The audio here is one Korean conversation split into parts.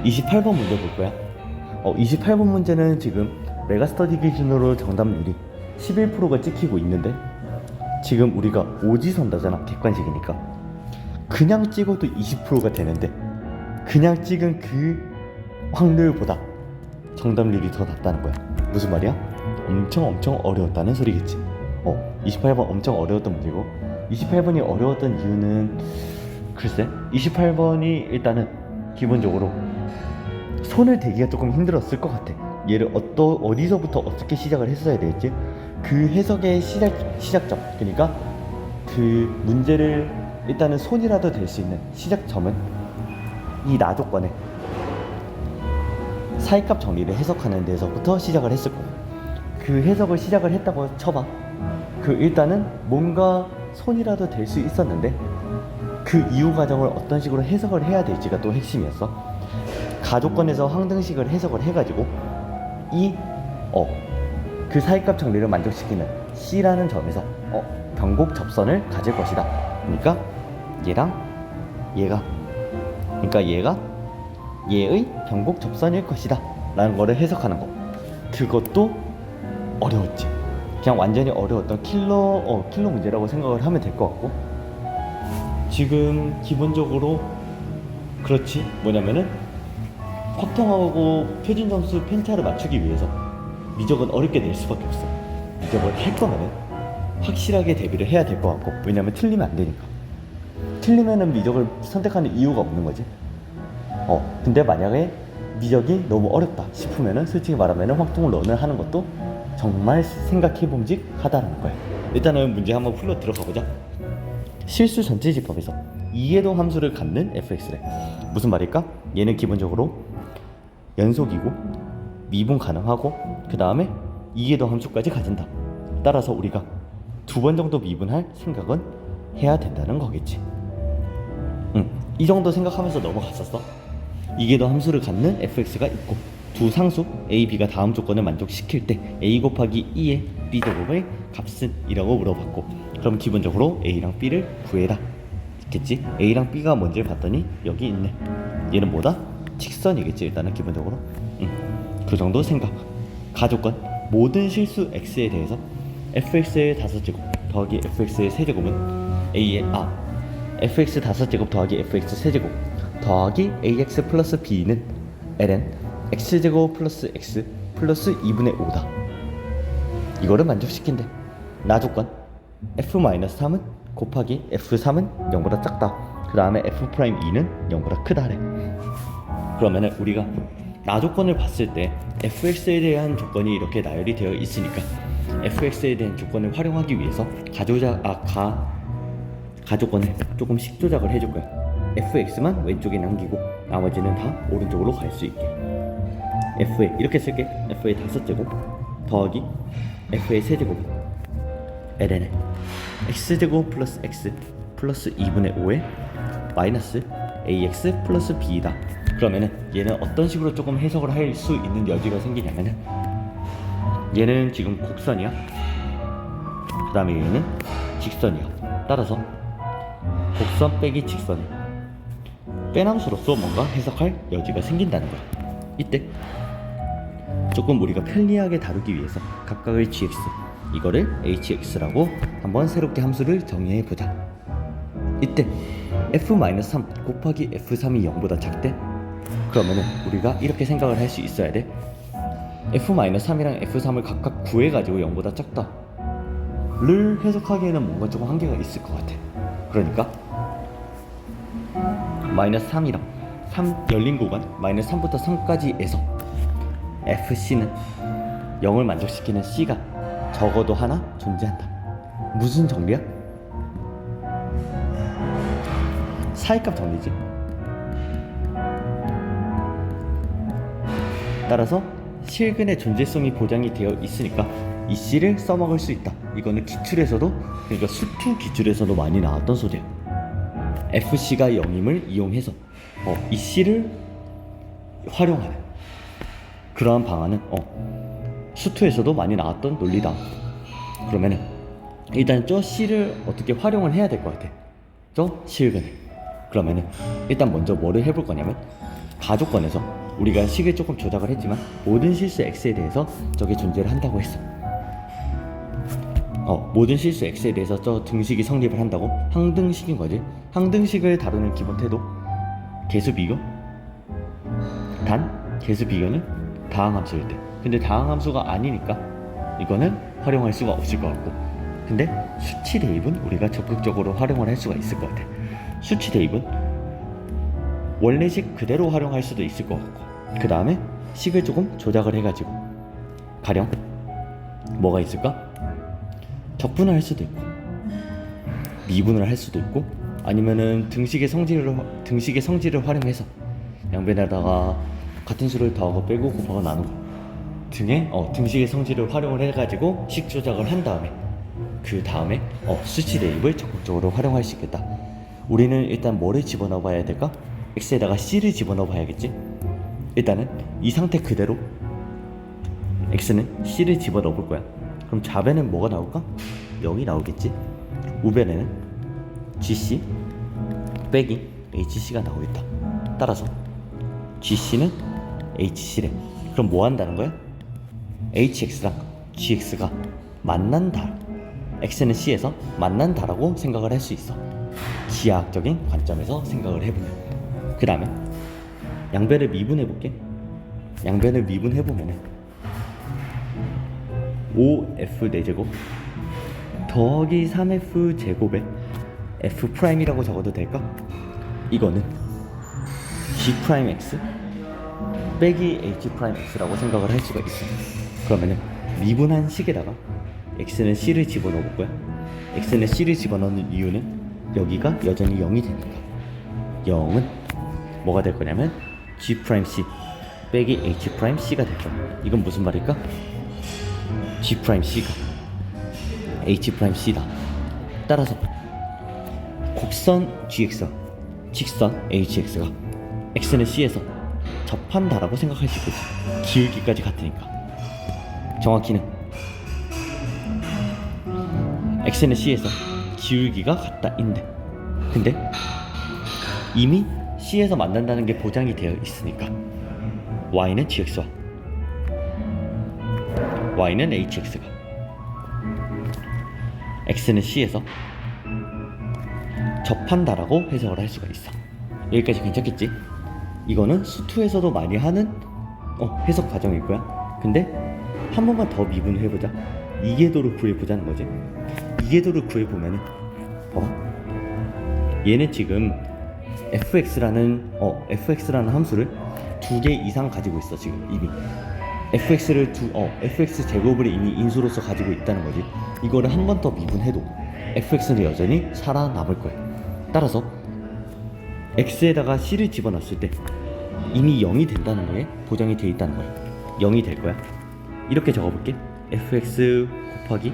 28번 문제 볼 거야. 28번 문제는 지금 메가스터디 기준으로 정답률이 11%가 찍히고 있는데, 지금 우리가 오지선다잖아. 객관식이니까 그냥 찍어도 20%가 되는데, 그냥 찍은 그 확률보다 정답률이 더 낮다는 거야. 무슨 말이야? 엄청 어려웠다는 소리겠지. 28번 엄청 어려웠던 문제고, 28번이 어려웠던 이유는 글쎄, 28번이 일단은 기본적으로 손을 대기가 조금 힘들었을 것 같아. 얘를 어디서부터 어떻게 시작을 했어야 되겠지? 그 해석의 시작점, 그러니까 그 문제를 일단은 손이라도 될 수 있는 시작점은 이 나조건의 사이값 정리를 해석하는 데서부터 시작을 했을 거고, 그 해석을 시작을 했다고 쳐봐. 그 일단은 뭔가 손이라도 될 수 있었는데, 그 이후 과정을 어떤 식으로 해석을 해야 될지가 또 핵심이었어. 가조건에서 항등식을 해석을 해가지고 그 사이값 정리를 만족시키는 C라는 점에서 변곡 접선을 가질 것이다. 그러니까 얘랑 얘가, 얘가 얘의 변곡 접선일 것이다 라는 거를 해석하는 거. 그것도 어려웠지. 그냥 완전히 어려웠던 킬러 문제라고 생각을 하면 될 것 같고, 지금 기본적으로 그렇지, 뭐냐면은 확통하고 표준 점수 편차를 맞추기 위해서 미적은 어렵게 낼 수밖에 없어. 미적을 할 거면은 확실하게 대비를 해야 될 것 같고, 왜냐면 틀리면 안 되니까. 틀리면은 미적을 선택하는 이유가 없는 거지. 근데 만약에 미적이 너무 어렵다 싶으면은 솔직히 말하면은 확통을 하는 것도 정말 생각해봄직 하다라는 거야. 일단은 문제 한번 풀러 들어가 보자. 실수 전체집합에서 이해도 함수를 갖는 fx래. 무슨 말일까? 얘는 기본적으로 연속이고 미분 가능하고, 그 다음에 이해도 함수까지 가진다. 따라서 우리가 2번 정도 미분할 생각은 해야 된다는 거겠지. 이 정도 생각하면서 넘어갔었어. 이해도 함수를 갖는 fx가 있고, 두 상수 a, b가 다음 조건을 만족시킬 때 a 곱하기 2의 b제곱의 값은 이라고 물어봤고, 그럼 기본적으로 a랑 b를 구해라 있겠지. a랑 b가 뭔지를 봤더니 여기 있네. 얘는 뭐다? 직선이겠지. 일단은 기본적으로 그 정도 생각. 가조건 모든 실수 x에 대해서 fx의 5제곱 더하기 fx의 세제곱은 fx 5제곱 더하기 fx 세제곱 더하기 ax 플러스 b는 ln x제곱 플러스 x 플러스 2분의 5다. 이거를 만족시킨대. 나조건 f-3은 곱하기 f3은 0보다 작다. 그 다음에 f'2는 0보다 크다래. 그러면은 우리가 나조건을 봤을 때 fx에 대한 조건이 이렇게 나열이 되어 있으니까 fx에 대한 조건을 활용하기 위해서 가조건을 조금씩 조작을 해줄 거야. fx만 왼쪽에 남기고 나머지는 다 오른쪽으로 갈 수 있게. f에 이렇게 쓸게. f의 5제곱 더하기 f의 세제곱 ln에 x제곱 플러스 x 플러스 2분의 5에 마이너스 ax 플러스 b이다. 그러면은 얘는 어떤 식으로 조금 해석을 할 수 있는 여지가 생기냐면은, 얘는 지금 곡선이야. 그 다음에 얘는 직선이야. 따라서 곡선 빼기 직선이야. 빼남수로서 뭔가 해석할 여지가 생긴다는 거야. 이때 조금 우리가 편리하게 다루기 위해서 각각의 gx, 이거를 hx라고 한번 새롭게 함수를 정의해보자. 이때 f-3 곱하기 f3이 0보다 작대? 그러면은 우리가 이렇게 생각을 할 수 있어야 돼. f-3이랑 f3을 각각 구해가지고 0보다 작다 를 해석하기에는 뭔가 조금 한계가 있을 것 같아. 그러니까 마이너스 3이랑 3 열린 구간 마이너스 3부터 3까지에서 fc는 0을 만족시키는 c가 적어도 하나 존재한다. 무슨 정리야? 사이값 정리지. 따라서 실근의 존재성이 보장이 되어 있으니까 이 c를 써먹을 수 있다. 이거는 기출에서도, 그러니까 수투 기출에서도 많이 나왔던 소리야. fc가 0임을 이용해서 이 c를 활용하는 그러한 방안은 수투에서도 많이 나왔던 논리다. 그러면은 일단 저 c를 어떻게 활용을 해야 될 것 같아. 저 실근을. 그러면은 일단 먼저 뭐를 해볼 거냐면, 가조건에서 우리가 식을 조금 조작을 했지만 모든 실수 x에 대해서 저게 존재를 한다고 했어. 모든 실수 x에 대해서 저 등식이 성립을 한다고? 항등식인 거지. 항등식을 다루는 기본 태도 개수 비교. 단 개수 비교는 다항함수일 때. 근데 다항함수가 아니니까 이거는 활용할 수가 없을 것 같고, 근데 수치 대입은 우리가 적극적으로 활용을 할 수가 있을 것 같아. 수치 대입은 원래식 그대로 활용할 수도 있을 것 같고, 그 다음에 식을 조금 조작을 해가지고, 가령 뭐가 있을까? 적분을 할 수도 있고 미분을 할 수도 있고, 아니면은 등식의 성질을 활용해서 양변에다가 같은 수를 더하고 빼고 곱하고 나누고 등의 등식의 성질을 활용을 해가지고 식 조작을 한 다음에 그 다음에 수치 대입을 적극적으로 활용할 수 있겠다. 우리는 일단 뭐를 집어넣어 봐야 될까? x에다가 c를 집어넣어 봐야겠지. 일단은 이 상태 그대로 x는 c를 집어넣어 볼 거야. 그럼 좌변은 뭐가 나올까? 0이 나오겠지. 우변에는 gc 빼기 hc가 나오겠다. 따라서 gc는 hc래. 그럼 뭐 한다는 거야? hx랑 gx가 만난다. x는 c에서 만난다라고 생각을 할 수 있어. 기하학적인 관점에서 생각을 해보면. 그 다음에 양변을 미분해볼게. 양변을 미분해보면은 5f 4제곱 더하기 3f 제곱에 f'이라고 적어도 될까? 이거는 g'x 빼기 h'x라고 생각을 할 수가 있어. 그러면은 미분한 식에다가 x는 c를 집어넣어 볼 거야. x는 c를 집어넣는 이유는 여기가 여전히 0이 되니까. 0은 뭐가 될 거냐면 g'c 빼기 h'c가 될 거야. 이건 무슨 말일까? g'c가 h'c다. 따라서 곡선 gx, 직선 hx가 x는 c에서 접한다라고 생각할 수 있겠지. 기울기까지 같으니까. 정확히는 x는 c에서 기울기가 같다인데, 근데 이미 c에서 만난다는 게 보장이 되어 있으니까 y는 gx와 y는 hx가 x는 c에서 접한다라고 해석을 할 수가 있어. 여기까지 괜찮겠지? 이거는 수투에서도 많이 하는 해석 과정일 거야. 근데 한 번만 더 미분을 해보자. 이계도를 구해보자는 거지. 이계도를 구해보면은 얘는 지금 fx라는 함수를 2개 이상 가지고 있어. 지금 이미 fx를 fx 제곱을 이미 인수로서 가지고 있다는 거지. 이거를 한 번 더 미분해도 fx는 여전히 살아남을 거야. 따라서 x에다가 c를 집어넣었을 때 이미 0이 된다는 거에 보장이 되어 있다는 거야. 0이 될 거야. 이렇게 적어볼게. fx 곱하기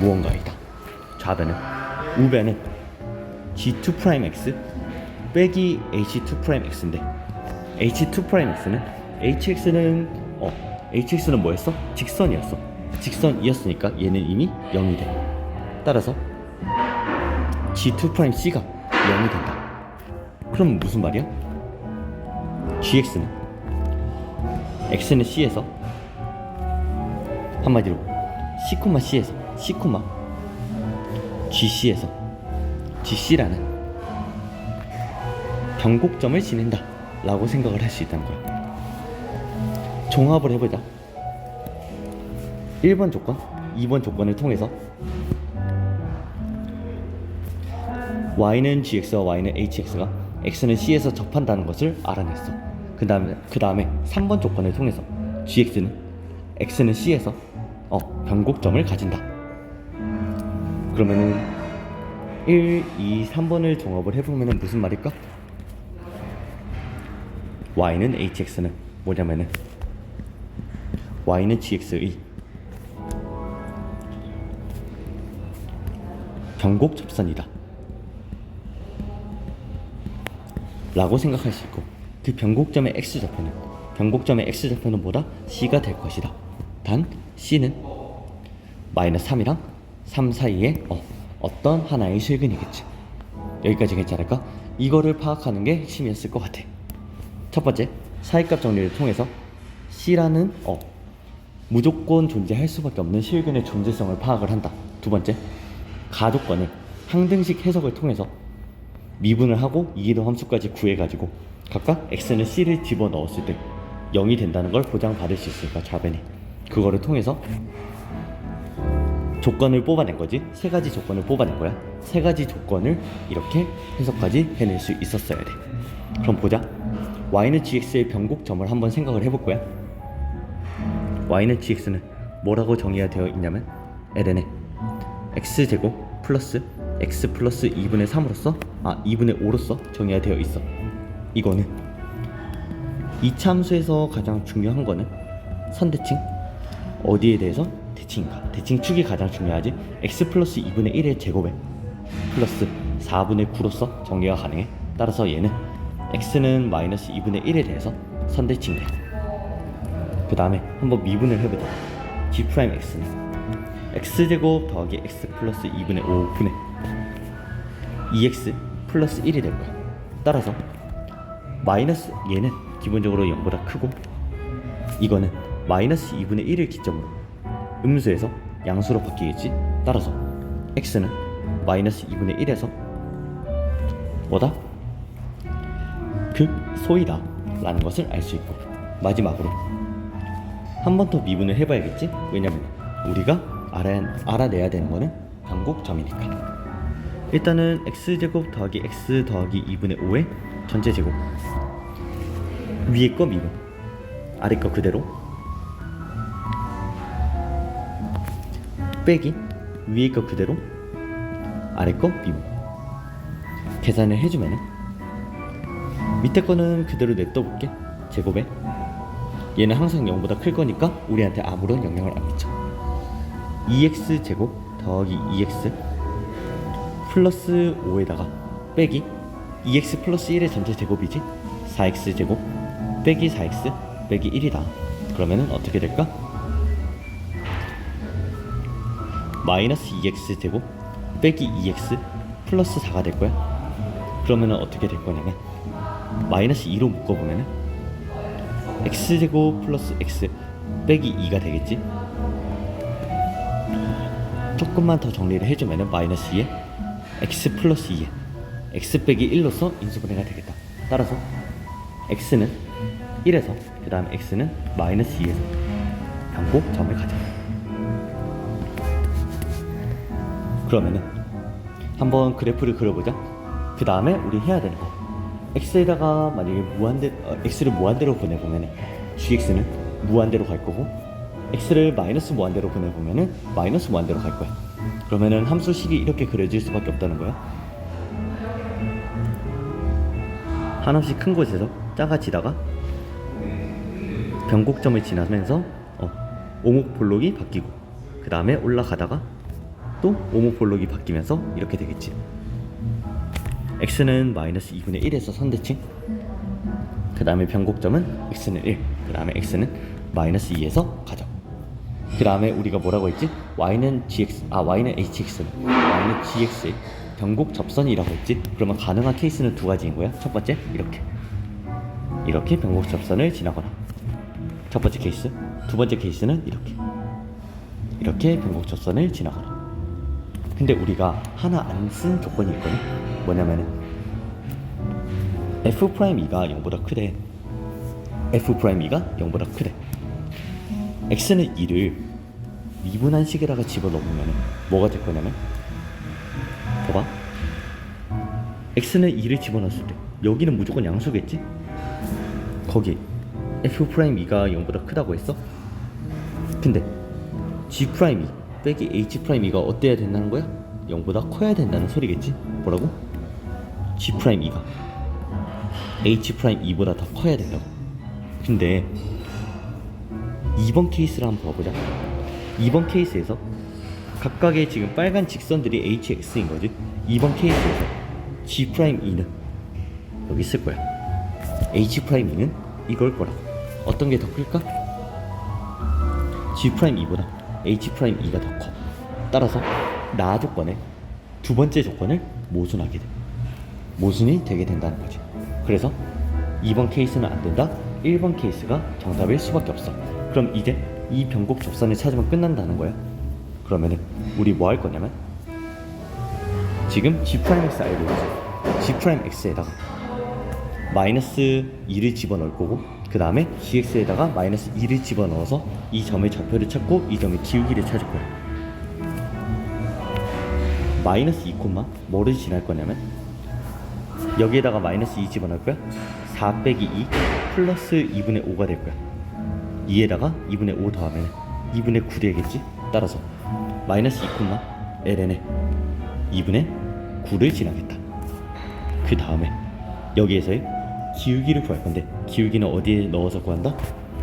무언가이다. 좌변은, 우변은 g2'x 빼기 h2'x인데 hx는 뭐였어? 직선이었어. 직선이었으니까 얘는 이미 0이 돼. 따라서 g2'c가 0이 된다. 그럼 무슨 말이야? x는 c에서, 한마디로 c에서 gc라는 변곡점을 지낸다 라고 생각을 할 수 있다는 거야. 종합을 해보자. 1번 조건, 2번 조건을 통해서 y는 gx와 y는 hx가 x는 c에서 접한다는 것을 알아냈어. 그 다음에 3번 조건을 통해서 x는 c에서 변곡점을 가진다. 그러면은 1, 2, 3번을 종합을 해보면 무슨 말일까? y는 hx는 뭐냐면은 y는 gx의 변곡 접선이다 라고 생각할 수 있고, 그 변곡점의 x좌표는 뭐다? c가 될 것이다. 단 c는 -3이랑 3 사이에 어떤 하나의 실근이겠지. 여기까지 괜찮을까? 이거를 파악하는 게 핵심이었을 것 같아. 첫 번째, 사이값 정리를 통해서 C라는 무조건 존재할 수밖에 없는 실근의 존재성을 파악을 한다. 두 번째, 가조건을 항등식 해석을 통해서 미분을 하고 이기도 함수까지 구해가지고 각각 x는 c를 집어넣었을 때 0이 된다는 걸 보장받을 수 있으니까 좌변이 그거를 통해서 조건을 뽑아낸 거지. 세 가지 조건을 뽑아낸 거야. 세 가지 조건을 이렇게 해석까지 해낼 수 있었어야 돼. 그럼 보자. y는 gx의 변곡점을 한번 생각을 해볼 거야. y는 gx는 뭐라고 정의가 되어 있냐면 ln에 x제곱 플러스 x 플러스 2분의 3으로서 2분의 5로서 정의가 되어 있어. 이거는 이차 함수에서 가장 중요한 거는 선대칭. 어디에 대해서? 대칭인가? 대칭축이 가장 중요하지. x 플러스 2분의 1의 제곱에 플러스 4분의 9로서 정리가 가능해. 따라서 얘는 x는 마이너스 2분의 1에 대해서 선대칭이야. 그 다음에 한번 미분을 해보자. g'x는 x제곱 더하기 x 플러스 2분의 5분의 2x 플러스 1이 될 거야. 따라서 마이너스 얘는 기본적으로 0보다 크고 이거는 마이너스 2분의 1을 기점으로 음수에서 양수로 바뀌겠지. 따라서 x는 마이너스 2분의 1에서 뭐다? 극소이다 라는 것을 알 수 있고, 마지막으로 한 번 더 미분을 해봐야겠지. 왜냐면 우리가 알아내야 되는 거는 변곡점이니까. 일단은 x제곱 더하기 x 더하기 2분의 5의 전체 제곱, 위에 거 미분, 아래 거 그대로 빼기 위에 거 그대로 아래 거 미분. 계산을 해주면은 밑에 거는 그대로 냅둬볼게. 제곱에 얘는 항상 0보다 클 거니까 우리한테 아무런 영향을 안 미쳐. 2x 제곱 더하기 2x 플러스 5에다가 빼기 2x 플러스 1의 전체 제곱이지. 4x 제곱 빼기 4x 빼기 1이다. 그러면은 어떻게 될까? 마이너스 2x 제곱 빼기 2x 플러스 4가 될 거야. 그러면은 어떻게 될 거냐면 마이너스 2로 묶어보면은 x제곱 플러스 x 빼기 2가 되겠지. 조금만 더 정리를 해주면은 마이너스 2에 x 플러스 2에 x 빼기 1로서 인수분해가 되겠다. 따라서 x는 1에서 그 다음 x는 마이너스 2에서 변곡점을 가져. 그러면은 한번 그래프를 그려보자. 그 다음에 우리 해야 되는 거, x에다가 만약에 x를 무한대로 보내보면 gx는 무한대로 갈 거고, x를 마이너스 무한대로 보내보면 마이너스 무한대로 갈 거야. 그러면은 함수식이 이렇게 그려질 수밖에 없다는 거야. 한없이 큰 곳에서 작아지다가 변곡점을 지나면서 오목볼록이 바뀌고, 그 다음에 올라가다가 또 오목볼록이 바뀌면서 이렇게 되겠지. x는 마이너스 2분의 1에서 선대칭, 그 다음에 변곡점은 x는 1, 그 다음에 x는 마이너스 2에서 가져. 그 다음에 우리가 뭐라고 했지? y는 hx는 y는 gx의 변곡 접선이라고 했지. 그러면 가능한 케이스는 두 가지인 거야. 첫 번째 이렇게 변곡 접선을 지나거나, 첫 번째 케이스. 두 번째 케이스는 이렇게 변곡 접선을 지나거나. 근데 우리가 하나 안 쓴 조건이 있거든. 뭐냐면은 f'E가 0보다 크대. f'E가 0보다 크대. x는 2를 미분한 식에다가 집어넣으면 뭐가 될 거냐면, 봐봐, x는 2를 집어넣었을 때 여기는 무조건 양수겠지? 거기 f'E가 0보다 크다고 했어? 근데 g' 빼기 h'E가 어때야 된다는 거야? 0보다 커야 된다는 소리겠지? 뭐라고? g'E가 h'E보다 더 커야 된다고. 근데 2번 케이스를 한번 봐보자. 2번 케이스에서 각각의 지금 빨간 직선들이 hx인 거지. 2번 케이스에서 g'E는 여기 있을 거야. h'E는 이걸 거라고. 어떤 게 더 클까? g'E보다 h'E가 더 커. 따라서 나 조건에 두 번째 조건을 모순하게 돼. 모순이 되게 된다는 거지. 그래서 2번 케이스는 안 된다, 1번 케이스가 정답일 수밖에 없어. 그럼 이제 이 변곡 접선을 찾으면 끝난다는 거야. 그러면은 우리 뭐 할 거냐면 지금 G'X 알고 있지? G'X에다가 마이너스 2를 집어넣을 거고 그 다음에 Gx에다가 마이너스 2를 집어넣어서 이 점의 좌표를 찾고 이 점의 기울기를 찾을 거야. 마이너스 2 뭐를 지날 거냐면 여기에다가 마이너스 2 집어넣을 거야. 4 빼기 2 플러스 2분의 5가 될 거야. 2에다가 2분의 5 더하면 2분의 9 되겠지? 따라서 마이너스 2 ln에 2분의 9를 지나겠다. 그 다음에 여기에서의 기울기를 구할 건데 기울기는 어디에 넣어서 구한다?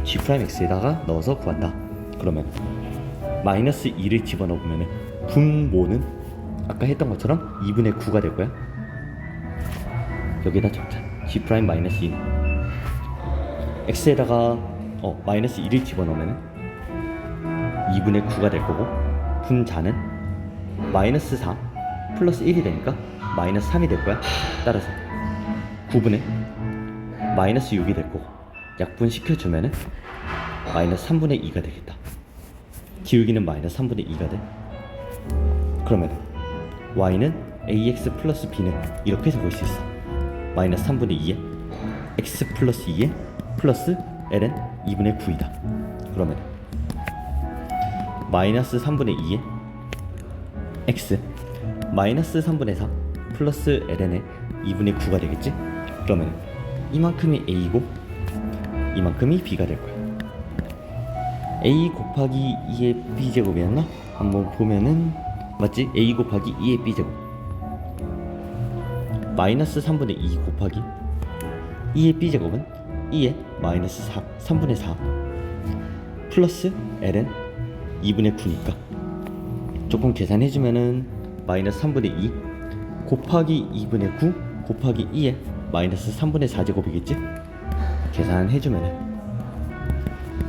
G'X에다가 넣어서 구한다. 그러면 마이너스 2를 집어넣으면 분모는 아까 했던 것처럼 2분의 9가 될 거야. 여기다 적자. G' 마이너스 2 X에다가 마이너스 2를 집어넣으면 2분의 9가 될 거고 분자는 마이너스 4 플러스 1이 되니까 마이너스 3이 될 거야. 따라서 9분의 마이너스 6이 될 거고 약분시켜주면은 마이너스 3분의 2가 되겠다. 기울기는 마이너스 3분의 2가 돼. 그러면 y는 ax 플러스 b는 이렇게 적을 수 있어. 마이너스 3분의 2에 x 플러스 2에 플러스 ln 2분의 9이다. 그러면 마이너스 3분의 2에 x 마이너스 3분의 4 플러스 ln의 2분의 9가 되겠지? 그러면 이만큼이 a이고 이만큼이 b가 될 거야. a 곱하기 2의 b제곱이었나? 한번 보면은 맞지? a 곱하기 2의 b제곱 마이너스 3분의 2 곱하기 2의 b제곱은 2의 마이너스 4 3분의 4 플러스 ln 2분의 9니까 조금 계산해주면은 마이너스 3분의 2 곱하기 2분의 9 곱하기 2의 마이너스 3분의 4제곱이겠지? 계산해주면은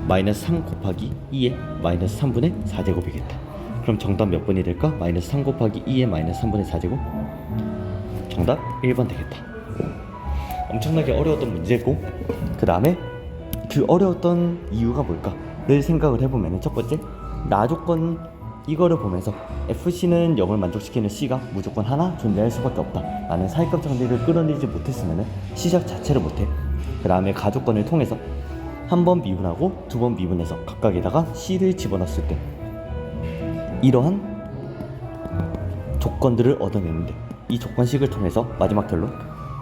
마이너스 3 곱하기 2의 마이너스 3분의 4제곱이겠다. 그럼 정답 몇 번이 될까? 마이너스 3 곱하기 2의 마이너스 3분의 4제곱? 정답 1번 되겠다. 엄청나게 어려웠던 문제고 그 다음에 그 어려웠던 이유가 뭘까를 생각을 해보면 첫 번째 나조건 이거를 보면서 FC는 0을 만족시키는 C가 무조건 하나 존재할 수밖에 없다 라는 사이값 정리를 끌어내지 못했으면 시작 자체를 못해. 그 다음에 가조건을 통해서 한 번 미분하고 두 번 미분해서 각각에다가 C를 집어넣었을 때 이러한 조건들을 얻어내는데 이 조건식을 통해서 마지막 결론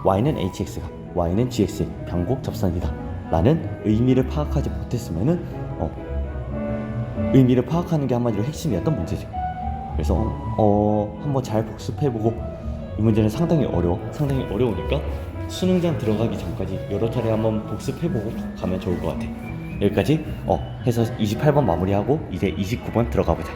y는 hx가 y는 gx의 변곡 접선이다 라는 의미를 파악하지 못했으면은 의미를 파악하는 게 한마디로 핵심이었던 문제죠. 그래서 한번 잘 복습해보고 이 문제는 상당히 어려우니까 수능장 들어가기 전까지 여러 차례 한번 복습해보고 가면 좋을 것 같아. 여기까지 해서 28번 마무리하고 이제 29번 들어가 보자.